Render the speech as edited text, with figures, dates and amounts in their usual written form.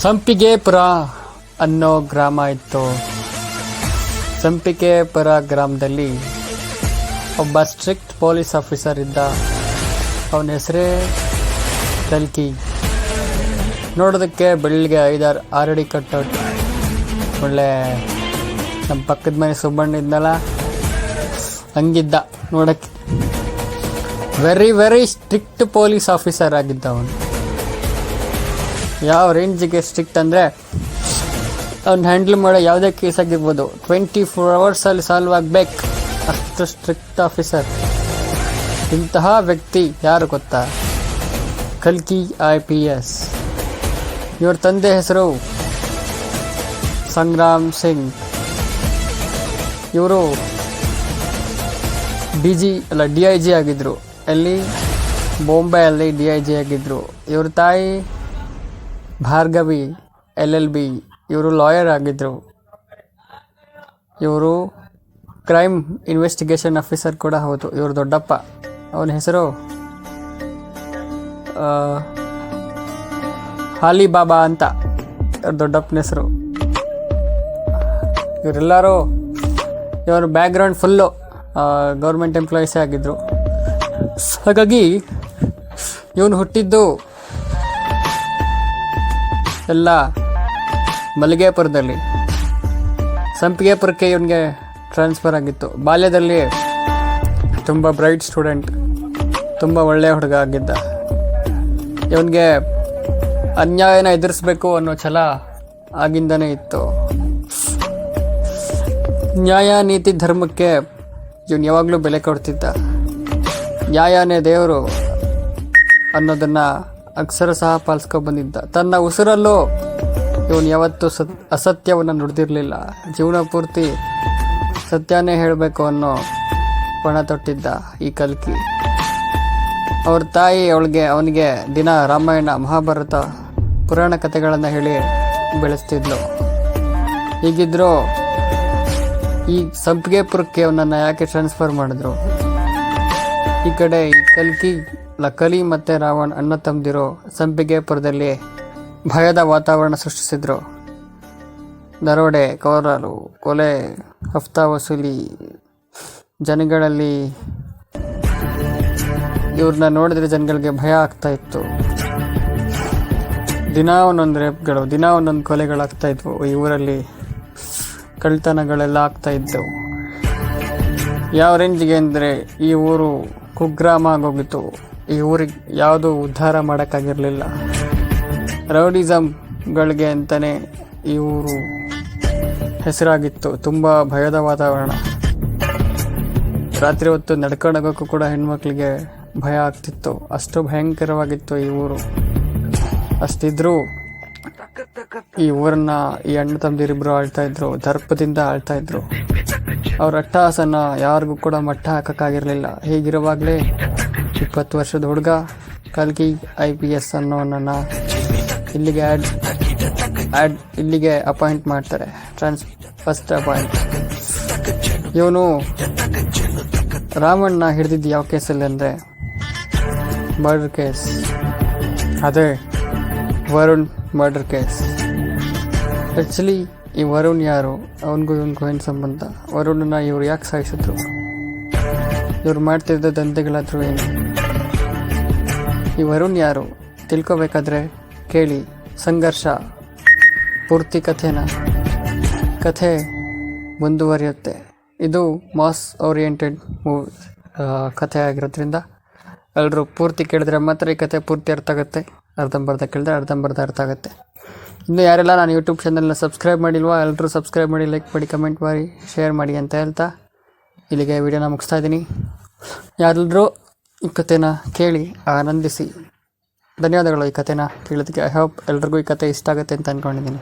ಸಂಪಿಗೆಪುರ ಅನ್ನೋ ಗ್ರಾಮ ಇತ್ತು. ಸಂಪಿಗೆಪುರ ಗ್ರಾಮದಲ್ಲಿ ಒಬ್ಬ ಸ್ಟ್ರಿಕ್ಟ್ ಪೊಲೀಸ್ ಆಫೀಸರ್ ಇದ್ದ. ಅವನ ಹೆಸರೇ ಕಲ್ಕಿ. ನೋಡೋದಕ್ಕೆ ಬೆಳ್ಳಿಗೆ 5-6 ಅಡಿ ಕಟ್ಟೋದು. ಒಳ್ಳೆ ನಮ್ಮ ಪಕ್ಕದ ಮನೆ ಸುಬ್ಬಣ್ಣ ಇದ್ನಲ್ಲ ಹಂಗಿದ್ದ ನೋಡೋಕ್ಕೆ. ವೆರಿ ಸ್ಟ್ರಿಕ್ಟ್ ಪೊಲೀಸ್ ಆಫೀಸರ್ ಆಗಿದ್ದ ಅವನು. ಯಾವ ರೇಂಜಿಗೆ ಸ್ಟ್ರಿಕ್ಟ್ ಅಂದರೆ ಅವ್ನು ಹ್ಯಾಂಡಲ್ ಮಾಡೋ ಯಾವುದೇ ಕೇಸ್ ಆಗಿರ್ಬೋದು 24 ಅವರ್ಸಲ್ಲಿ ಸಾಲ್ವ್ ಆಗಬೇಕು, ಅಷ್ಟು ಸ್ಟ್ರಿಕ್ಟ್ ಆಫೀಸರ್. ಇಂತಹ ವ್ಯಕ್ತಿ ಯಾರು ಗೊತ್ತಾ? ಕಲ್ಕಿ IPS. ಇವ್ರ ತಂದೆ ಹೆಸರು ಸಂಗ್ರಾಮ್ ಸಿಂಗ್. ಇವರು DIG ಆಗಿದ್ದರು. ಅಲ್ಲಿ ಬಾಂಬೆಯಲ್ಲಿ DIG ಆಗಿದ್ದರು. ಇವ್ರ ತಾಯಿ ಭಾರ್ಗವಿ LLB. ಇವರು ಲಾಯರ್ ಆಗಿದ್ದರು. ಇವರು ಕ್ರೈಮ್ ಇನ್ವೆಸ್ಟಿಗೇಷನ್ ಆಫೀಸರ್ ಕೂಡ ಹೌದು. ಇವರು ದೊಡ್ಡಪ್ಪ. ಅವನ ಹೆಸರು ಹಾಲಿ ಬಾಬಾ ಅಂತ ಇವ್ರ ದೊಡ್ಡಪ್ಪನ ಹೆಸರು. ಇವರೆಲ್ಲರೂ ಇವ್ರ ಬ್ಯಾಕ್ಗ್ರೌಂಡ್ ಫುಲ್ಲು ಗೌರ್ಮೆಂಟ್ ಎಂಪ್ಲಾಯೀಸೇ ಆಗಿದ್ದರು. ಹಾಗಾಗಿ ಇವನು ಹುಟ್ಟಿದ್ದು ಎಲ್ಲ ಮಲ್ಲಿಗೆಪುರದಲ್ಲಿ. ಸಂಪಿಗೆಪುರಕ್ಕೆ ಇವನಿಗೆ ಟ್ರಾನ್ಸ್ಫರ್ ಆಗಿತ್ತು. ಬಾಲ್ಯದಲ್ಲಿ ತುಂಬ ಬ್ರೈಟ್ ಸ್ಟೂಡೆಂಟ್, ತುಂಬ ಒಳ್ಳೆಯ ಹುಡುಗ ಆಗಿದ್ದ. ಇವನಿಗೆ ಅನ್ಯಾಯನ ಎದುರಿಸ್ಬೇಕು ಅನ್ನೋ ಛಲ ಆಗಿಂದನೇ ಇತ್ತು. ನ್ಯಾಯ ನೀತಿ ಧರ್ಮಕ್ಕೆ ಇವನು ಯಾವಾಗಲೂ ಬೆಲೆ ಕೊಡ್ತಿದ್ದ. ನ್ಯಾಯನೇ ದೇವರು ಅನ್ನೋದನ್ನು ಅಕ್ಷರಶಃ ಪಾಲಿಸ್ಕೊಬಂದಿದ್ದ. ತನ್ನ ಉಸಿರಲ್ಲೂ ಇವನು ಯಾವತ್ತೂ ಅಸತ್ಯವನ್ನು ನುಡಿದಿರಲಿಲ್ಲ. ಜೀವನ ಪೂರ್ತಿ ಸತ್ಯನೇ ಹೇಳಬೇಕು ಅನ್ನೋ ಪಣ ತೊಟ್ಟಿದ್ದ ಈ ಕಲ್ಕಿ. ಅವ್ರ ತಾಯಿ ಅವನಿಗೆ ದಿನ ರಾಮಾಯಣ, ಮಹಾಭಾರತ, ಪುರಾಣ ಕಥೆಗಳನ್ನು ಹೇಳಿ ಬೆಳೆಸ್ತಿದ್ಲು. ಹೀಗಿದ್ದರೂ ಈ ಸಂಪಿಗೆಪುರಕ್ಕೆ ಅವನನ್ನು ಯಾಕೆ ಟ್ರಾನ್ಸ್ಫರ್ ಮಾಡಿದ್ರು? ಈ ಕಡೆ ಕಲ್ಕಿ ಕಲಿ ಮತ್ತು ರಾವಣ್ ಅಣ್ಣ ತಮ್ಮದಿರು ಸಂಪಿಗೆಪುರದಲ್ಲಿ ಭಯದ ವಾತಾವರಣ ಸೃಷ್ಟಿಸಿದ್ರು. ದರೋಡೆ, ಕೋರಲು, ಕೊಲೆ, ಹಫ್ತಾ ವಸೂಲಿ, ಜನಗಳಲ್ಲಿ ಇವ್ರನ್ನ ನೋಡಿದ್ರೆ ಜನಗಳಿಗೆ ಭಯ ಆಗ್ತಾ ಇತ್ತು. ದಿನ ಒಂದೊಂದು ರೇಪ್ಗಳು, ದಿನ ಒಂದೊಂದು ಕೊಲೆಗಳಾಗ್ತಾ ಇದ್ವು. ಈ ಊರಲ್ಲಿ ಕಳ್ತನಗಳೆಲ್ಲ ಆಗ್ತಾ ಇದ್ದವು. ಯಾವ ರೇಂಜಿಗೆ ಅಂದರೆ ಈ ಊರು ಕುಗ್ರಾಮ ಆಗೋಗಿತ್ತು. ಈ ಊರಿಗೆ ಯಾವುದು ಉದ್ಧಾರ ಮಾಡೋಕ್ಕಾಗಿರಲಿಲ್ಲ. ರೌಡಿಸಮ್ಗಳಿಗೆ ಅಂತಲೇ ಈ ಊರು ಹೆಸರಾಗಿತ್ತು. ತುಂಬ ಭಯದ ವಾತಾವರಣ. ರಾತ್ರಿ ಹೊತ್ತು ನಡ್ಕೊಂಡು ಹೋಗೋಕ್ಕೂ ಕೂಡ ಹೆಣ್ಮಕ್ಳಿಗೆ ಭಯ ಆಗ್ತಿತ್ತು. ಅಷ್ಟು ಭಯಂಕರವಾಗಿತ್ತು ಈ ಊರು. ಅಷ್ಟಿದ್ರೂ ಈ ಊರನ್ನ ಈ ಅಣ್ಣ ತಮ್ಮದಿರಿಬ್ಬರು ಆಳ್ತಾಯಿದ್ರು. ದರ್ಪದಿಂದ ಆಳ್ತಾಯಿದ್ರು. ಅವ್ರ ಅಟ್ಟಹಾಸನ ಯಾರಿಗೂ ಕೂಡ ಮಟ್ಟ ಹಾಕೋಕ್ಕಾಗಿರಲಿಲ್ಲ. ಹೀಗಿರುವಾಗಲೇ 20 ವರ್ಷದ ಹುಡುಗ ಕಲ್ಕಿ IPS ಅನ್ನೋನನ್ನು ಇಲ್ಲಿಗೆ ಅಪಾಯಿಂಟ್ ಮಾಡ್ತಾರೆ. First appoint. ಇವನು ರಾಮಣ್ಣ ಹಿಡಿದಿದ್ದು ಯಾವ ಕೇಸಲ್ಲಿ ಅಂದರೆ ಮರ್ಡರ್ ಕೇಸ್. ಅದೇ ವರುಣ್ ಮರ್ಡರ್ ಕೇಸ್. ಆ್ಯಕ್ಚುಲಿ ಈ ವರುಣ್ ಯಾರು? ಅವನಿಗೂ ಇವನಿಗೂ ಏನು ಸಂಬಂಧ? ವರುಣನ ಇವ್ರು ಯಾಕೆ ಸಾಯಿಸಿದ್ರು? ಇವ್ರು ಮಾಡ್ತಿದ್ದ ದಂಧೆಗಳಾದರೂ ಏನು? ಈ ವರುಣ್ ಯಾರು ತಿಳ್ಕೊಬೇಕಾದ್ರೆ ಕೇಳಿ. ಸಂಘರ್ಷ ಪೂರ್ತಿ ಕಥೆ ಮುಂದುವರಿಯುತ್ತೆ. ಇದು ಮಾಸ್ ಓರಿಯೆಂಟೆಡ್ ಕಥೆ ಆಗಿರೋದ್ರಿಂದ ಎಲ್ಲರೂ ಪೂರ್ತಿ ಕೇಳಿದ್ರೆ ಮಾತ್ರ ಈ ಕಥೆ ಪೂರ್ತಿ ಅರ್ಥ ಆಗುತ್ತೆ. ಅರ್ಧಂಬರ್ಧ ಕೇಳಿದ್ರೆ ಅರ್ಧಂಬರ್ಧ ಅರ್ಥ ಆಗುತ್ತೆ. ಇನ್ನು ಯಾರೆಲ್ಲ ನಾನು ಯೂಟ್ಯೂಬ್ ಚಾನಲ್ನ ಸಬ್ಸ್ಕ್ರೈಬ್ ಮಾಡಿಲ್ವಾ, ಎಲ್ಲರೂ ಸಬ್ಸ್ಕ್ರೈಬ್ ಮಾಡಿ, ಲೈಕ್ ಮಾಡಿ, ಕಮೆಂಟ್ ಮಾಡಿ, ಶೇರ್ ಮಾಡಿ ಅಂತ ಹೇಳ್ತಾ ಇಲ್ಲಿಗೆ ವಿಡಿಯೋನ ಮುಗಿಸ್ತಾ ಇದ್ದೀನಿ. ಯಾರೆಲ್ಲರೂ ಈ ಕಥೆನ ಕೇಳಿ ಆನಂದಿಸಿ. ಧನ್ಯವಾದಗಳು ಈ ಕಥೆನ ಕೇಳೋದಕ್ಕೆ. ಐ ಹೋಪ್ ಎಲ್ರಿಗೂ ಈ ಕಥೆ ಇಷ್ಟ ಆಗುತ್ತೆ ಅಂತ ಅಂದ್ಕೊಂಡಿದ್ದೀನಿ.